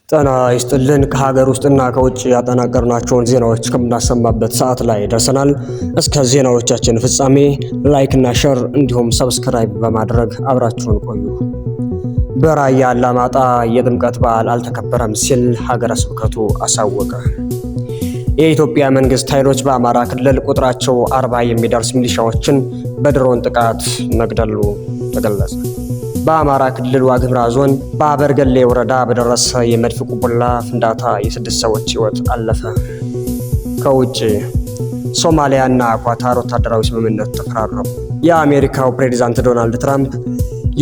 ጤና ይስጥልን። ከሀገር ውስጥና ከውጭ ያጠናቀርናቸውን ዜናዎች ከምናሰማበት ሰዓት ላይ ደርሰናል። እስከ ዜናዎቻችን ፍጻሜ ላይክ እና ሼር እንዲሁም ሰብስክራይብ በማድረግ አብራችሁን ቆዩ። በራያ አላማጣ የጥምቀት በዓል አልተከበረም ሲል ሀገረ ስብከቱ አሳወቀ። የኢትዮጵያ መንግስት ኃይሎች በአማራ ክልል ቁጥራቸው 40 የሚደርስ ሚሊሻዎችን በድሮን ጥቃት መግደሉ ተገለጸ። በአማራ ክልል ዋግኽምራ ዞን በአበርገሌ ወረዳ በደረሰ የመድፍ ቁንቡላ ፍንዳታ የ6 ሰዎች ሕይወት አለፈ። ከውጭ ሶማሊያና ኳታር ወታደራዊ ስምምነት ተፈራረሙ። የአሜሪካው ፕሬዝዳንት ዶናልድ ትራምፕ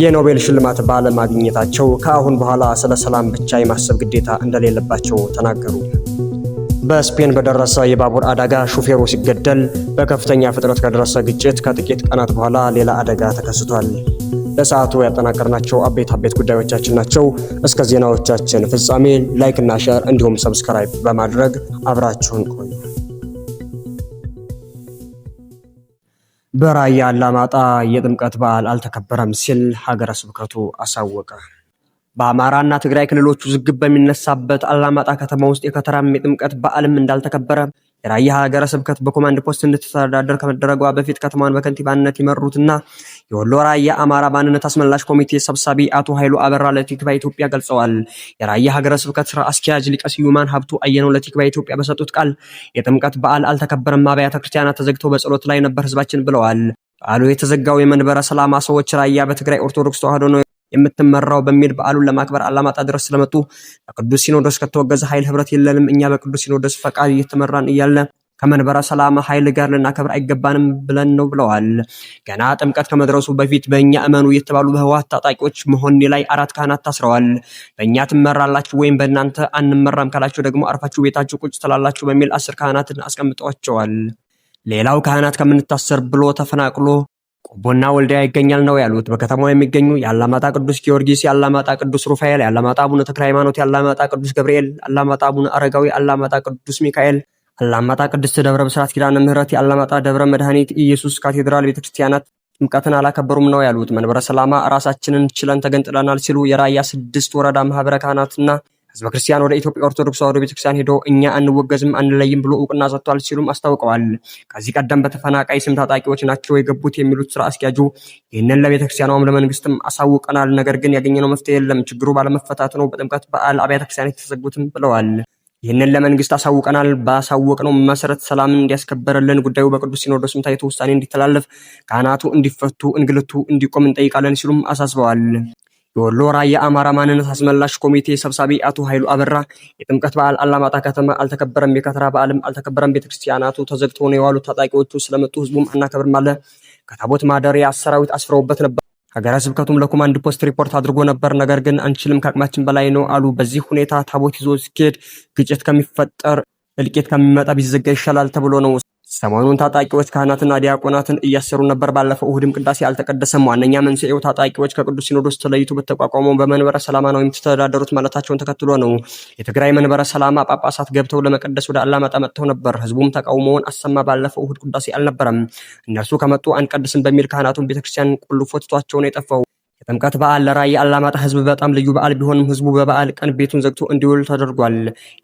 የኖቤል ሽልማት ባለማግኘታቸው ከአሁን በኋላ ስለ ሰላም ብቻ የማሰብ ግዴታ እንደሌለባቸው ተናገሩ። በስፔን በደረሰ የባቡር አደጋ ሹፌሩ ሲገደል በከፍተኛ ፍጥነት ከደረሰ ግጭት ከጥቂት ቀናት በኋላ ሌላ አደጋ ተከስቷል። ለሰዓቱ ያጠናቀርናቸው አበይት ጉዳዮቻችን ናቸው። እስከ ዜናዎቻችን ፍጻሜ ላይክ እና ሼር እንዲሁም ሰብስክራይብ በማድረግ አብራችሁን ቆዩ። በራያ አላማጣ የጥምቀት በዓል አልተከበረም ሲል ሀገረ ስብከቱ አሳወቀ። በአማራና ትግራይ ክልሎች ውዝግብ በሚነሳበት አላማጣ ከተማ ውስጥ የከተራም የጥምቀት በዓልም እንዳልተከበረ የራያ ሀገረ ስብከት በኮማንድ ፖስት እንድትተዳደር ከመደረጓ በፊት ከተማዋን በከንቲባነት የመሩትና የወሎ ራያ አማራ ማንነት አስመላሽ ኮሚቴ ሰብሳቢ አቶ ኃይሉ አበራ ለቲክቫ ኢትዮጵያ ገልጸዋል። የራያ ሀገረ ስብከት ስራ አስኪያጅ ሊቀ ስዩማን ሀብቱ አየነው ለቲክቫ ኢትዮጵያ በሰጡት ቃል የጥምቀት በዓል አልተከበረም፣ አብያተ ክርስቲያናት ተዘግተው በጸሎት ላይ ነበር ህዝባችን ብለዋል። በዓሉ የተዘጋው የመንበረ ሰላማ ሰዎች ራያ በትግራይ ኦርቶዶክስ ተዋሕዶ ነው የምትመራው በሚል በዓሉን ለማክበር አላማጣ ድረስ ስለመጡ በቅዱስ ሲኖዶስ ከተወገዘ ኃይል ህብረት የለንም፣ እኛ በቅዱስ ሲኖዶስ ፈቃድ እየተመራን እያለ ከመንበረ ሰላማ ኃይል ጋር ልናከብር አይገባንም ብለን ነው ብለዋል። ገና ጥምቀት ከመድረሱ በፊት በእኛ እመኑ የተባሉ በህወሓት ታጣቂዎች መሆኔ ላይ 4 ካህናት ታስረዋል። በእኛ ትመራላችሁ ወይም በእናንተ አንመራም ካላችሁ ደግሞ አርፋችሁ ቤታችሁ ቁጭ ትላላችሁ በሚል 10 ካህናትን አስቀምጠዋቸዋል። ሌላው ካህናት ከምንታሰር ብሎ ተፈናቅሎ ቆቦና ወልዲያ ይገኛል ነው ያሉት። በከተማው የሚገኙ የአላማጣ ቅዱስ ጊዮርጊስ፣ የአላማጣ ቅዱስ ሩፋኤል፣ የአላማጣ አቡነ ተክለ ሃይማኖት፣ የአላማጣ ቅዱስ ገብርኤል፣ አላማጣ አቡነ አረጋዊ፣ አላማጣ ቅዱስ ሚካኤል፣ አላማጣ ቅድስት ደብረ ብስራት ኪዳነ ምህረት፣ የአላማጣ ደብረ መድኃኒት ኢየሱስ ካቴድራል ቤተክርስቲያናት ጥምቀትን አላከበሩም ነው ያሉት። መንበረ ሰላማ ራሳችንን ችለን ተገንጥለናል ሲሉ የራያ 6 ወረዳ ማህበረ ካህናትና ህዝበ ክርስቲያን ወደ ኢትዮጵያ ኦርቶዶክስ ተዋሕዶ ቤተክርስቲያን ሄዶ እኛ አንወገዝም አንለይም ብሎ እውቅና ሰጥቷል ሲሉም አስታውቀዋል። ከዚህ ቀደም በተፈናቃይ ስም ታጣቂዎች ናቸው የገቡት የሚሉት ስራ አስኪያጁ ይህንን ለቤተክርስቲያኗም ለመንግስትም አሳውቀናል፣ ነገር ግን ያገኘነው መፍትሄ የለም፣ ችግሩ ባለመፈታቱ ነው በጥምቀት በዓል አብያተ ክርስቲያናት የተዘጉትም ብለዋል። ይህንን ለመንግስት አሳውቀናል፣ ባሳወቅነው መሰረት ሰላምን እንዲያስከበረልን ጉዳዩ በቅዱስ ሲኖዶስም ታይቶ ውሳኔ እንዲተላለፍ ካህናቱ እንዲፈቱ እንግልቱ እንዲቆም እንጠይቃለን ሲሉም አሳስበዋል። የወሎ ራያ አማራ ማንነት አስመላሽ ኮሚቴ ሰብሳቢ አቶ ኃይሉ አበራ የጥምቀት በዓል አላማጣ ከተማ አልተከበረም፣ የከተራ በዓልም አልተከበረም፣ ቤተክርስቲያናቱ ተዘግተው ነው የዋሉት፣ ታጣቂዎቹ ስለመጡ ህዝቡም አናከብርም አለ። ከታቦት ማደሪያ ሰራዊት አስፍረውበት ነበር። ሀገረ ስብከቱም ለኮማንድ ፖስት ሪፖርት አድርጎ ነበር፣ ነገር ግን አንችልም ከአቅማችን በላይ ነው አሉ። በዚህ ሁኔታ ታቦት ይዞ ሲኬድ ግጭት ከሚፈጠር እልቂት ከሚመጣ ቢዘጋ ይሻላል ተብሎ ነው። ሰሞኑን ታጣቂዎች ካህናትና ዲያቆናትን እያሰሩ ነበር። ባለፈው እሁድም ቅዳሴ አልተቀደሰም። ዋነኛ መንስኤው ታጣቂዎች ከቅዱስ ሲኖዶስ ተለይቶ በተቋቋመው በመንበረ ሰላማ ነው የምትተዳደሩት ማለታቸውን ተከትሎ ነው። የትግራይ መንበረ ሰላማ ጳጳሳት ገብተው ለመቀደስ ወደ አላማጣ መጥተው ነበር። ህዝቡም ተቃውሞውን አሰማ። ባለፈው እሁድ ቅዳሴ አልነበረም። እነርሱ ከመጡ አንቀድስም በሚል ካህናቱን ቤተክርስቲያን ቁልፎ ትቷቸው ነው የጠፋው። የጥምቀት በዓል ለራያ አላማጣ ህዝብ በጣም ልዩ በዓል ቢሆንም ህዝቡ በበዓል ቀን ቤቱን ዘግቶ እንዲውል ተደርጓል።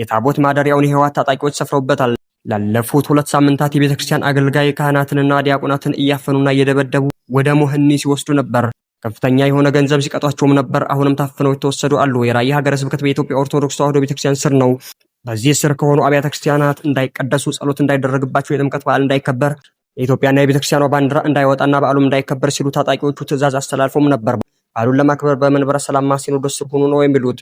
የታቦት ማደሪያውን የህወሓት ታጣቂዎች ሰፍረውበታል። ላለፉት 2 ሳምንታት የቤተ ክርስቲያን አገልጋይ ካህናትንና ዲያቆናትን እያፈኑና እየደበደቡ ወደ ሞህኒ ሲወስዱ ነበር። ከፍተኛ የሆነ ገንዘብ ሲቀጧቸውም ነበር። አሁንም ታፍነው የተወሰዱ አሉ። የራያ ሀገረ ስብከት በኢትዮጵያ ኦርቶዶክስ ተዋሕዶ ቤተክርስቲያን ስር ነው። በዚህ ስር ከሆኑ አብያተ ክርስቲያናት እንዳይቀደሱ፣ ጸሎት እንዳይደረግባቸው፣ የጥምቀት በዓል እንዳይከበር፣ የኢትዮጵያና የቤተክርስቲያኗ ባንዲራ እንዳይወጣና በዓሉም እንዳይከበር ሲሉ ታጣቂዎቹ ትዕዛዝ አስተላልፎም ነበር። በዓሉን ለማክበር በመንበረ ሰላማ ሲኖዶስ ስር ሆኑ ነው የሚሉት።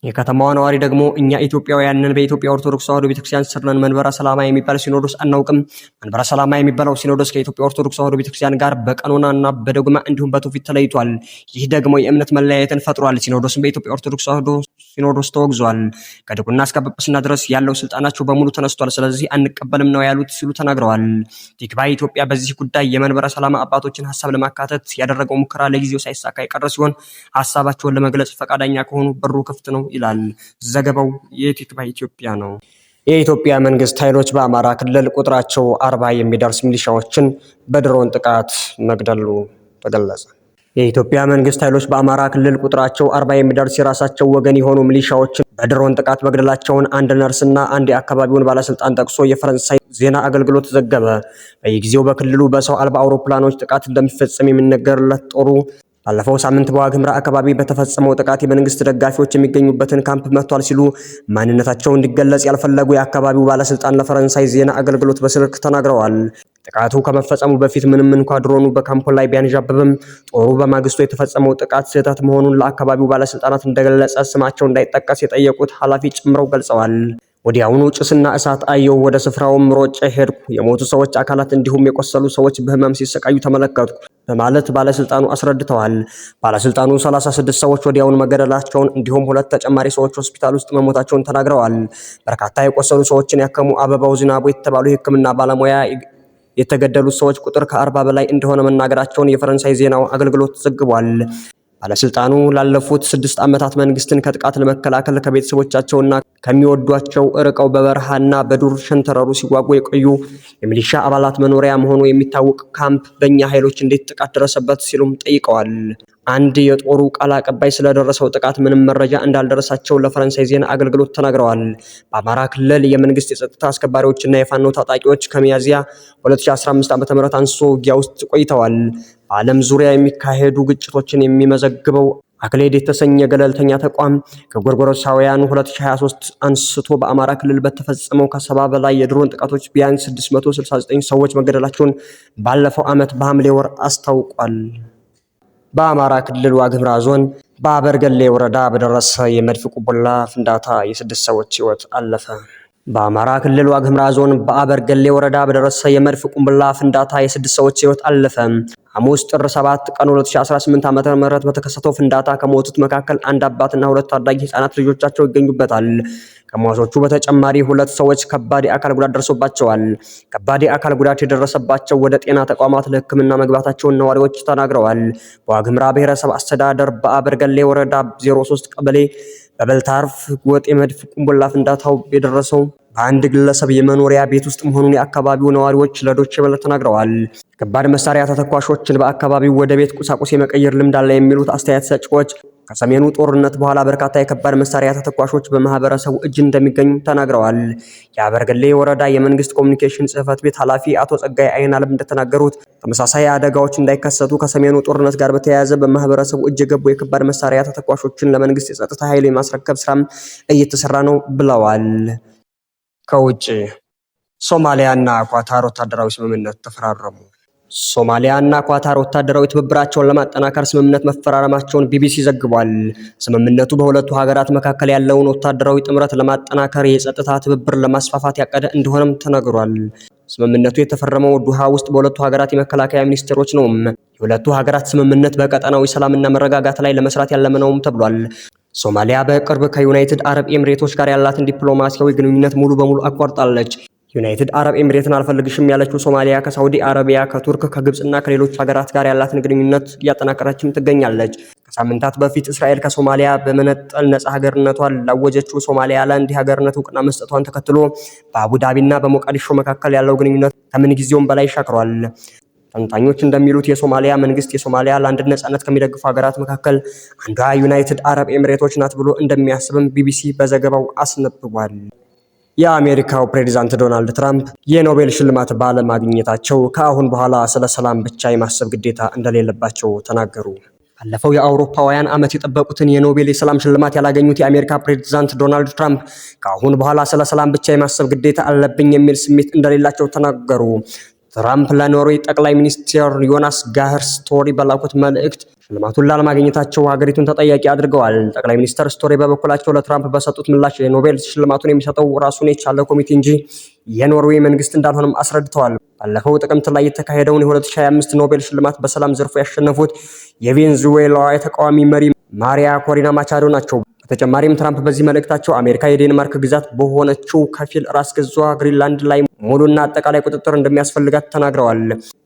የከተማዋ ነዋሪ ደግሞ እኛ ኢትዮጵያውያንን በኢትዮጵያ ኦርቶዶክስ ተዋሕዶ ቤተክርስቲያን ስር ነን፣ መንበረ ሰላማ የሚባል ሲኖዶስ አናውቅም። መንበረ ሰላማ የሚባለው ሲኖዶስ ከኢትዮጵያ ኦርቶዶክስ ተዋሕዶ ቤተክርስቲያን ጋር በቀኖናና በደጉማ እንዲሁም በትውፊት ተለይቷል። ይህ ደግሞ የእምነት መለያየትን ፈጥሯል። ሲኖዶስም በኢትዮጵያ ኦርቶዶክስ ተዋሕዶ ሲኖዶስ ተወግዟል። ከድቁና እስከ ጵጵስና ድረስ ያለው ስልጣናቸው በሙሉ ተነስቷል። ስለዚህ አንቀበልም ነው ያሉት ሲሉ ተናግረዋል። ቲክቫህ ኢትዮጵያ በዚህ ጉዳይ የመንበረ ሰላማ አባቶችን ሀሳብ ለማካተት ያደረገው ሙከራ ለጊዜው ሳይሳካ የቀረ ሲሆን ሀሳባቸውን ለመግለጽ ፈቃደኛ ከሆኑ በሩ ክፍት ነው ይላል ዘገባው። የቲክቫህ ኢትዮጵያ ነው። የኢትዮጵያ መንግስት ኃይሎች በአማራ ክልል ቁጥራቸው 40 የሚደርስ ሚሊሻዎችን በድሮን ጥቃት መግደሉ ተገለጸ። የኢትዮጵያ መንግስት ኃይሎች በአማራ ክልል ቁጥራቸው 40 የሚደርስ የራሳቸው ወገን የሆኑ ሚሊሻዎችን በድሮን ጥቃት መግደላቸውን አንድ ነርስና አንድ የአካባቢውን ባለስልጣን ጠቅሶ የፈረንሳይ ዜና አገልግሎት ዘገበ። በየጊዜው በክልሉ በሰው አልባ አውሮፕላኖች ጥቃት እንደሚፈጸም የሚነገርለት ጦሩ ባለፈው ሳምንት በዋግምራ አካባቢ በተፈጸመው ጥቃት የመንግስት ደጋፊዎች የሚገኙበትን ካምፕ መጥቷል ሲሉ ማንነታቸው እንዲገለጽ ያልፈለጉ የአካባቢው ባለስልጣን ለፈረንሳይ ዜና አገልግሎት በስልክ ተናግረዋል። ጥቃቱ ከመፈጸሙ በፊት ምንም እንኳን ድሮኑ በካምፑ ላይ ቢያንዣብብም ጦሩ በማግስቱ የተፈጸመው ጥቃት ስህተት መሆኑን ለአካባቢው ባለስልጣናት እንደገለጸ ስማቸው እንዳይጠቀስ የጠየቁት ኃላፊ ጨምረው ገልጸዋል። ወዲያውኑ ጭስና እሳት አየው። ወደ ስፍራውም ሮጬ ሄድኩ። የሞቱ ሰዎች አካላት እንዲሁም የቆሰሉ ሰዎች በህመም ሲሰቃዩ ተመለከትኩ በማለት ባለስልጣኑ አስረድተዋል። ባለስልጣኑ 36 ሰዎች ወዲያውኑ መገደላቸውን እንዲሁም 2 ተጨማሪ ሰዎች ሆስፒታል ውስጥ መሞታቸውን ተናግረዋል። በርካታ የቆሰሉ ሰዎችን ያከሙ አበባው ዝናቡ የተባሉ የሕክምና ባለሙያ የተገደሉት ሰዎች ቁጥር ከ40 በላይ እንደሆነ መናገራቸውን የፈረንሳይ ዜናው አገልግሎት ዘግቧል። ባለስልጣኑ ላለፉት 6 ዓመታት መንግስትን ከጥቃት ለመከላከል ከቤተሰቦቻቸውና ከሚወዷቸው ርቀው በበረሃና በዱር ሸንተረሩ ሲዋጉ የቆዩ የሚሊሻ አባላት መኖሪያ መሆኑ የሚታወቅ ካምፕ በእኛ ኃይሎች እንዴት ጥቃት ደረሰበት ሲሉም ጠይቀዋል። አንድ የጦሩ ቃል አቀባይ ስለደረሰው ጥቃት ምንም መረጃ እንዳልደረሳቸው ለፈረንሳይ ዜና አገልግሎት ተናግረዋል። በአማራ ክልል የመንግስት የጸጥታ አስከባሪዎችና የፋኖ ታጣቂዎች ከሚያዝያ 2015 ዓ.ም አንስቶ ውጊያ ውስጥ ቆይተዋል። በዓለም ዙሪያ የሚካሄዱ ግጭቶችን የሚመዘግበው አክሌድ የተሰኘ ገለልተኛ ተቋም ከጎርጎሮሳውያን 2023 አንስቶ በአማራ ክልል በተፈጸመው ከ70 በላይ የድሮን ጥቃቶች ቢያንስ 669 ሰዎች መገደላቸውን ባለፈው ዓመት በሐምሌ ወር አስታውቋል። በአማራ ክልል ዋግምራ ዞን በአበርገሌ ወረዳ በደረሰ የመድፍ ቁንቡላ ፍንዳታ የ6 ሰዎች ሕይወት አለፈ። በአማራ ክልል ዋግምራ ዞን በአበርገሌ ወረዳ በደረሰ የመድፍ ቁንቡላ ፍንዳታ የ6 ሰዎች ሕይወት አለፈ። ሐሙስ ጥር 7 ቀን 2018 ዓ.ም በተከሰተው ፍንዳታ ከሞቱት መካከል አንድ አባትና 2 ታዳጊ ህፃናት ልጆቻቸው ይገኙበታል። ከሟቾቹ በተጨማሪ 2 ሰዎች ከባድ የአካል ጉዳት ደርሶባቸዋል። ከባድ የአካል ጉዳት የደረሰባቸው ወደ ጤና ተቋማት ለሕክምና መግባታቸውን ነዋሪዎች ተናግረዋል። በዋግምራ ብሔረሰብ አስተዳደር በአበርገሌ ወረዳ 03 ቀበሌ በበልታርፍ ጎጥ የመድፍ ቁንቡላ ፍንዳታው የደረሰው በአንድ ግለሰብ የመኖሪያ ቤት ውስጥ መሆኑን የአካባቢው ነዋሪዎች ለዶይቼ ቬለ ተናግረዋል። ከባድ መሳሪያ ተተኳሾችን በአካባቢው ወደ ቤት ቁሳቁስ የመቀየር ልምድ አለ የሚሉት አስተያየት ሰጪዎች ከሰሜኑ ጦርነት በኋላ በርካታ የከባድ መሳሪያ ተተኳሾች በማህበረሰቡ እጅ እንደሚገኙ ተናግረዋል። የአበርገሌ ወረዳ የመንግስት ኮሚኒኬሽን ጽህፈት ቤት ኃላፊ አቶ ጸጋይ አይናለም እንደተናገሩት ተመሳሳይ አደጋዎች እንዳይከሰቱ ከሰሜኑ ጦርነት ጋር በተያያዘ በማህበረሰቡ እጅ የገቡ የከባድ መሳሪያ ተተኳሾችን ለመንግስት የጸጥታ ኃይል የማስረከብ ስራም እየተሰራ ነው ብለዋል። ከውጭ ሶማሊያና ኳታር ወታደራዊ ስምምነት ተፈራረሙ። ሶማሊያና ኳታር ወታደራዊ ትብብራቸውን ለማጠናከር ስምምነት መፈራረማቸውን ቢቢሲ ዘግቧል። ስምምነቱ በሁለቱ ሀገራት መካከል ያለውን ወታደራዊ ጥምረት ለማጠናከር የጸጥታ ትብብር ለማስፋፋት ያቀደ እንደሆነም ተነግሯል። ስምምነቱ የተፈረመው ዱሃ ውስጥ በሁለቱ ሀገራት የመከላከያ ሚኒስቴሮች ነው። የሁለቱ ሀገራት ስምምነት በቀጠናዊ ሰላምና መረጋጋት ላይ ለመስራት ያለመ ነውም ተብሏል። ሶማሊያ በቅርብ ከዩናይትድ አረብ ኤምሬቶች ጋር ያላትን ዲፕሎማሲያዊ ግንኙነት ሙሉ በሙሉ አቋርጣለች። ዩናይትድ አረብ ኤምሬትን አልፈልግሽም ያለችው ሶማሊያ ከሳውዲ አረቢያ፣ ከቱርክ፣ ከግብጽና ከሌሎች ሀገራት ጋር ያላትን ግንኙነት እያጠናከረችም ትገኛለች። ከሳምንታት በፊት እስራኤል ከሶማሊያ በመነጠል ነጻ ሀገርነቷን ላወጀችው ሶማሊያላንድ የሀገርነት እውቅና መስጠቷን ተከትሎ በአቡዳቢና በሞቃዲሾ መካከል ያለው ግንኙነት ከምን ጊዜውም በላይ ሻክሯል። ተንታኞች እንደሚሉት የሶማሊያ መንግስት የሶማሊያላንድ ነጻነት ከሚደግፉ ሀገራት መካከል አንዷ ዩናይትድ አረብ ኤምሬቶች ናት ብሎ እንደሚያስብም ቢቢሲ በዘገባው አስነብቧል። የአሜሪካው ፕሬዝዳንት ዶናልድ ትራምፕ የኖቤል ሽልማት ባለማግኘታቸው ከአሁን በኋላ ስለ ሰላም ብቻ የማሰብ ግዴታ እንደሌለባቸው ተናገሩ። ባለፈው የአውሮፓውያን ዓመት የጠበቁትን የኖቤል የሰላም ሽልማት ያላገኙት የአሜሪካ ፕሬዝዳንት ዶናልድ ትራምፕ ከአሁን በኋላ ስለ ሰላም ብቻ የማሰብ ግዴታ አለብኝ የሚል ስሜት እንደሌላቸው ተናገሩ። ትራምፕ ለኖርዌይ ጠቅላይ ሚኒስትር ዮናስ ጋር ስቶሪ በላኩት መልእክት ሽልማቱን ላለማግኘታቸው ሀገሪቱን ተጠያቂ አድርገዋል። ጠቅላይ ሚኒስትር ስቶሪ በበኩላቸው ለትራምፕ በሰጡት ምላሽ የኖቤል ሽልማቱን የሚሰጠው ራሱን የቻለ ኮሚቴ እንጂ የኖርዌይ መንግስት እንዳልሆነም አስረድተዋል። ባለፈው ጥቅምት ላይ የተካሄደውን የ2025 ኖቤል ሽልማት በሰላም ዘርፉ ያሸነፉት የቬንዙዌላዋ የተቃዋሚ መሪ ማሪያ ኮሪና ማቻዶ ናቸው። በተጨማሪም ትራምፕ በዚህ መልእክታቸው አሜሪካ የዴንማርክ ግዛት በሆነችው ከፊል ራስ ገዟ ግሪንላንድ ላይ ሙሉና አጠቃላይ ቁጥጥር እንደሚያስፈልጋት ተናግረዋል።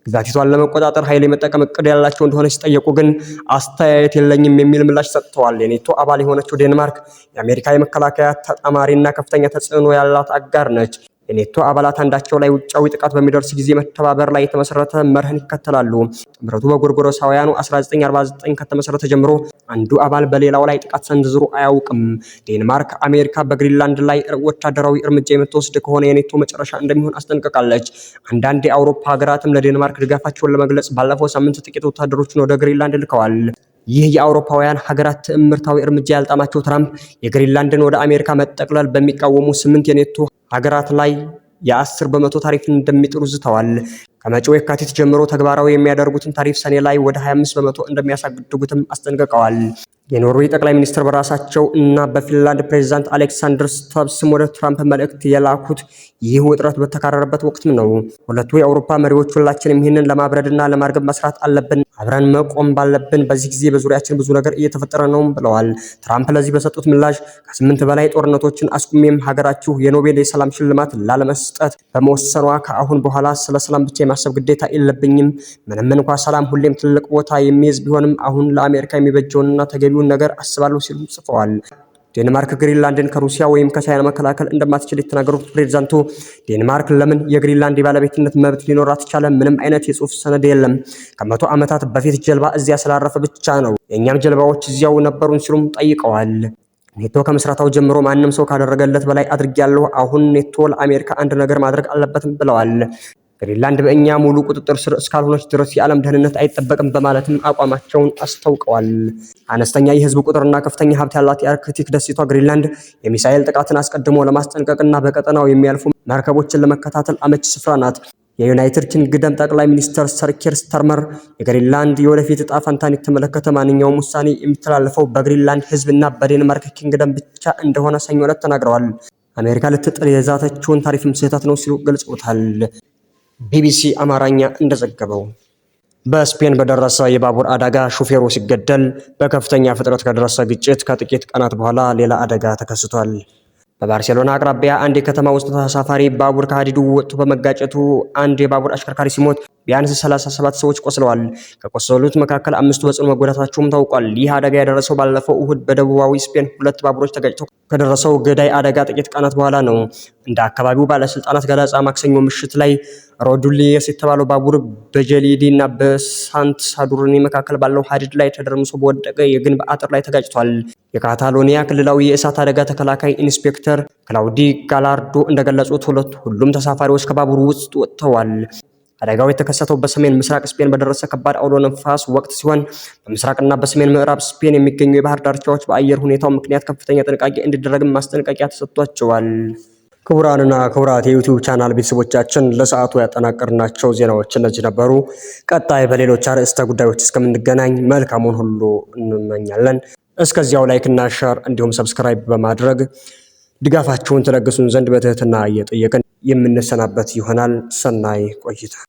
ግዛቲቷን ለመቆጣጠር ኃይል የመጠቀም እቅድ ያላቸው እንደሆነ ሲጠየቁ ግን አስተያየት የለኝም የሚል ምላሽ ሰጥተዋል። የኔቶ አባል የሆነችው ዴንማርክ የአሜሪካ የመከላከያ ተጣማሪና ከፍተኛ ተጽዕኖ ያላት አጋር ነች። የኔቶ አባላት አንዳቸው ላይ ውጫዊ ጥቃት በሚደርስ ጊዜ መተባበር ላይ የተመሰረተ መርህን ይከተላሉ። ጥምረቱ በጎርጎሮሳውያኑ 1949 ከተመሰረተ ጀምሮ አንዱ አባል በሌላው ላይ ጥቃት ሰንዝሮ አያውቅም። ዴንማርክ አሜሪካ በግሪንላንድ ላይ ወታደራዊ እርምጃ የምትወስድ ከሆነ የኔቶ መጨረሻ እንደሚሆን አስጠንቅቃለች። አንዳንድ የአውሮፓ ሀገራትም ለዴንማርክ ድጋፋቸውን ለመግለጽ ባለፈው ሳምንት ጥቂት ወታደሮችን ወደ ግሪንላንድ ልከዋል። ይህ የአውሮፓውያን ሀገራት ትዕምርታዊ እርምጃ ያልጣማቸው ትራምፕ የግሪንላንድን ወደ አሜሪካ መጠቅለል በሚቃወሙ 8 የኔቶ ሀገራት ላይ የ10 በመቶ ታሪፍ እንደሚጥሉ ዝተዋል። ከመጪው የካቲት ጀምሮ ተግባራዊ የሚያደርጉትን ታሪፍ ሰኔ ላይ ወደ 25 በመቶ እንደሚያሳድጉትም አስጠንቅቀዋል። የኖርዌይ ጠቅላይ ሚኒስትር በራሳቸው እና በፊንላንድ ፕሬዝዳንት አሌክሳንደር ስታብ ስም ወደ ትራምፕ መልእክት የላኩት ይህ ውጥረት በተካረረበት ወቅትም ነው። ሁለቱ የአውሮፓ መሪዎች ሁላችንም ይህንን ለማብረድና ለማርገብ መስራት አለብን፣ አብረን መቆም ባለብን በዚህ ጊዜ በዙሪያችን ብዙ ነገር እየተፈጠረ ነው ብለዋል። ትራምፕ ለዚህ በሰጡት ምላሽ ከ8 በላይ ጦርነቶችን አስቁሜም ሀገራችሁ የኖቤል የሰላም ሽልማት ላለመስጠት በመወሰኗ ከአሁን በኋላ ስለ ሰላም ብቻ የማሰብ ግዴታ የለብኝም። ምንም እንኳ ሰላም ሁሌም ትልቅ ቦታ የሚይዝ ቢሆንም አሁን ለአሜሪካ የሚበጀውንና ተገቢውን ነገር አስባለሁ ሲሉ ጽፈዋል። ዴንማርክ ግሪንላንድን ከሩሲያ ወይም ከቻይና መከላከል እንደማትችል የተናገሩት ፕሬዝዳንቱ ዴንማርክ ለምን የግሪንላንድ የባለቤትነት መብት ሊኖራት ቻለ? ምንም አይነት የጽሑፍ ሰነድ የለም። ከ100 ዓመታት በፊት ጀልባ እዚያ ስላረፈ ብቻ ነው። የእኛም ጀልባዎች እዚያው ነበሩን ሲሉም ጠይቀዋል። ኔቶ ከምስረታው ጀምሮ ማንም ሰው ካደረገለት በላይ አድርጌያለሁ። አሁን ኔቶ ለአሜሪካ አንድ ነገር ማድረግ አለበትም ብለዋል። ግሪንላንድ በእኛ ሙሉ ቁጥጥር ስር እስካልሆነች ድረስ የዓለም ደህንነት አይጠበቅም በማለትም አቋማቸውን አስታውቀዋል። አነስተኛ የህዝብ ቁጥርና ከፍተኛ ሀብት ያላት የአርክቲክ ደሴቷ ግሪንላንድ የሚሳኤል ጥቃትን አስቀድሞ ለማስጠንቀቅና በቀጠናው የሚያልፉ መርከቦችን ለመከታተል አመቺ ስፍራ ናት። የዩናይትድ ኪንግደም ጠቅላይ ሚኒስትር ሰር ኪር ስታርመር የግሪንላንድ የወደፊት ዕጣ ፈንታን የተመለከተ ማንኛውም ውሳኔ የሚተላለፈው በግሪንላንድ ህዝብና በዴንማርክ ኪንግደም ብቻ እንደሆነ ሰኞ ዕለት ተናግረዋል። አሜሪካ ልትጥል የዛተችውን ታሪፍም ስህተት ነው ሲሉ ገልጸውታል። ቢቢሲ አማርኛ እንደዘገበው በስፔን በደረሰ የባቡር አደጋ ሹፌሩ ሲገደል በከፍተኛ ፍጥነት ከደረሰ ግጭት ከጥቂት ቀናት በኋላ ሌላ አደጋ ተከስቷል። በባርሴሎና አቅራቢያ አንድ የከተማ ውስጥ ተሳፋሪ ባቡር ከሀዲዱ ወጥቶ በመጋጨቱ አንድ የባቡር አሽከርካሪ ሲሞት ቢያንስ 37 ሰዎች ቆስለዋል። ከቆሰሉት መካከል 5 በጽኑ መጎዳታቸውም ታውቋል። ይህ አደጋ የደረሰው ባለፈው እሁድ በደቡባዊ ስፔን 2 ባቡሮች ተጋጭተው ከደረሰው ገዳይ አደጋ ጥቂት ቀናት በኋላ ነው። እንደ አካባቢው ባለስልጣናት ገለጻ ማክሰኞ ምሽት ላይ ሮዱሊየስ የተባለው ባቡር በጀሊዲ እና በሳንት ሳዱርኒ መካከል ባለው ሀዲድ ላይ ተደርምሶ በወደቀ የግንብ አጥር ላይ ተጋጭቷል። የካታሎኒያ ክልላዊ የእሳት አደጋ ተከላካይ ኢንስፔክተር ክላውዲ ጋላርዶ እንደገለጹት ሁሉም ተሳፋሪዎች ከባቡሩ ውስጥ ወጥተዋል። አደጋው የተከሰተው በሰሜን ምስራቅ ስፔን በደረሰ ከባድ አውሎ ነፋስ ወቅት ሲሆን በምስራቅና በሰሜን ምዕራብ ስፔን የሚገኙ የባህር ዳርቻዎች በአየር ሁኔታው ምክንያት ከፍተኛ ጥንቃቄ እንዲደረግም ማስጠንቀቂያ ተሰጥቷቸዋል። ክቡራንና ክቡራት የዩቲዩብ ቻናል ቤተሰቦቻችን ለሰዓቱ ያጠናቀርናቸው ዜናዎች እነዚህ ነበሩ። ቀጣይ በሌሎች አርዕስተ ጉዳዮች እስከምንገናኝ መልካሙን ሁሉ እንመኛለን። እስከዚያው ላይክ እና ሼር እንዲሁም ሰብስክራይብ በማድረግ ድጋፋችሁን ትለግሱን ዘንድ በትህትና እየጠየቅን የምንሰናበት ይሆናል። ሰናይ ቆይታ